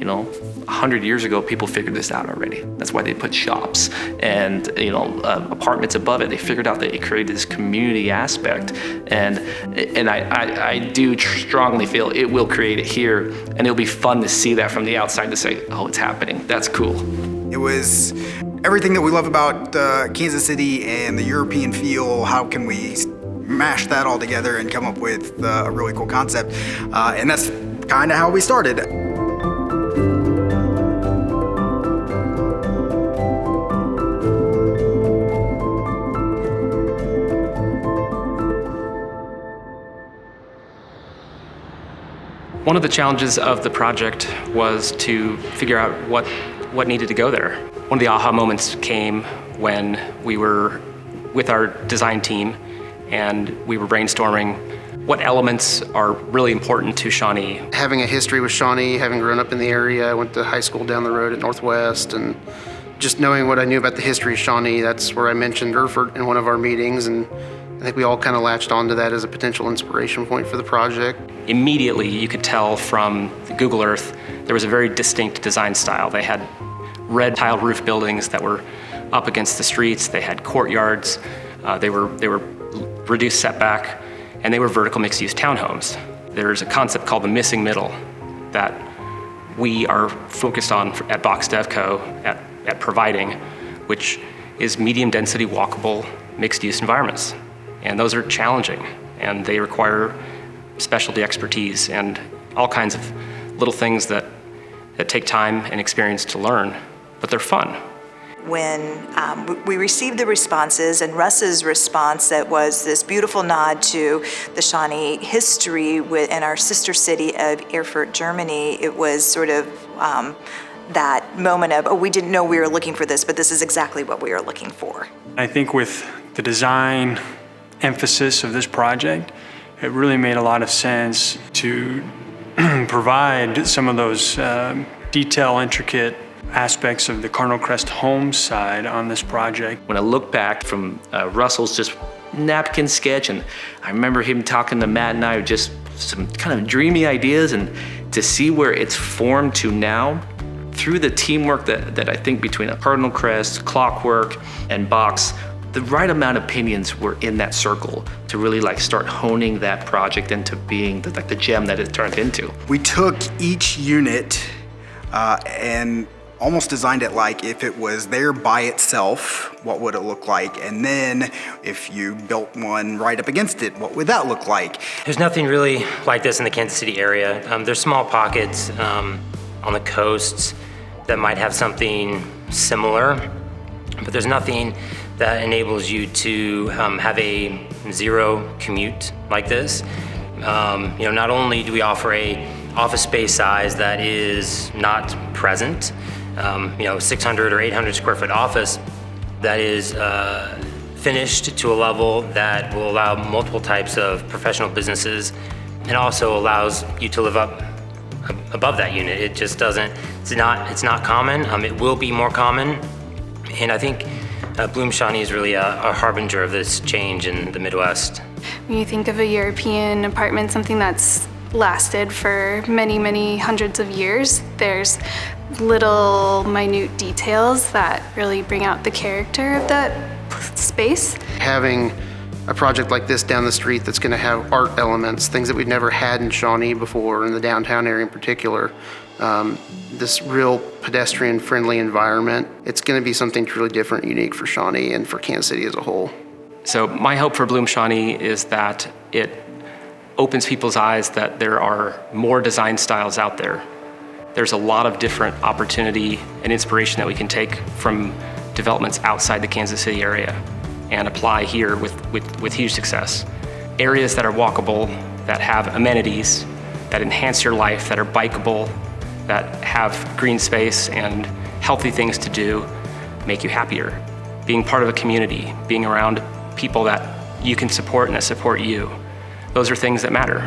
100 years ago, people figured this out already. That's why they put shops and, apartments above it. They figured out that it created this community aspect. And I do strongly feel it will create it here, and it'll be fun to see that from the outside to say, oh, it's happening. That's cool. It was everything that we love about Kansas City and the European feel. How can we mash that all together and come up with a really cool concept? And that's kind of how we started. One of the challenges of the project was to figure out what needed to go there. One of the aha moments came when we were with our design team and we were brainstorming what elements are really important to Shawnee. Having a history with Shawnee, having grown up in the area, I went to high school down the road at Northwest, and just knowing what I knew about the history of Shawnee, that's where I mentioned Erfurt in one of our meetings, and I think we all kind of latched onto that as a potential inspiration point for the project. Immediately, you could tell from Google Earth, there was a very distinct design style. They had red tile roof buildings that were up against the streets. They had courtyards. They were reduced setback, and they were vertical mixed-use townhomes. There's a concept called the missing middle that we are focused on at Box Devco at providing, which is medium-density, walkable, mixed-use environments. And those are challenging, and they require specialty expertise and all kinds of little things that take time and experience to learn, but they're fun. When we received the responses, and Russ's response that was this beautiful nod to the Shawnee history in our sister city of Erfurt, Germany, it was sort of that moment of, oh, we didn't know we were looking for this, but this is exactly what we are looking for. I think with the design emphasis of this project, it really made a lot of sense to provide some of those intricate aspects of the Cardinal Crest home side on this project. When I look back from Russell's just napkin sketch, and I remember him talking to Matt and I, just some kind of dreamy ideas, and to see where it's formed to now, through the teamwork that I think between a Cardinal Crest, Clockwork, and Box, the right amount of opinions were in that circle to really start honing that project into being the gem that it turned into. We took each unit and almost designed it like if it was there by itself, what would it look like? And then if you built one right up against it, what would that look like? There's nothing really like this in the Kansas City area. There's small pockets on the coasts that might have something similar, but there's nothing that enables you to have a zero commute like this. Not only do we offer a office space size that is not present, 600 or 800 square foot office that is finished to a level that will allow multiple types of professional businesses, and also allows you to live up above that unit. It just doesn't, it's not common. It will be more common, and I think Bloom Shawnee is really a harbinger of this change in the Midwest. When you think of a European apartment, something that's lasted for many, many hundreds of years, there's little minute details that really bring out the character of that space. Having A project like this down the street that's going to have art elements, things that we've never had in Shawnee before, in the downtown area in particular, this real pedestrian-friendly environment, it's going to be something truly different, unique for Shawnee and for Kansas City as a whole. So my hope for Bloom Shawnee is that it opens people's eyes that there are more design styles out there. There's a lot of different opportunity and inspiration that we can take from developments outside the Kansas City area and apply here with huge success. Areas that are walkable, that have amenities, that enhance your life, that are bikeable, that have green space and healthy things to do, make you happier. Being part of a community, being around people that you can support and that support you, those are things that matter.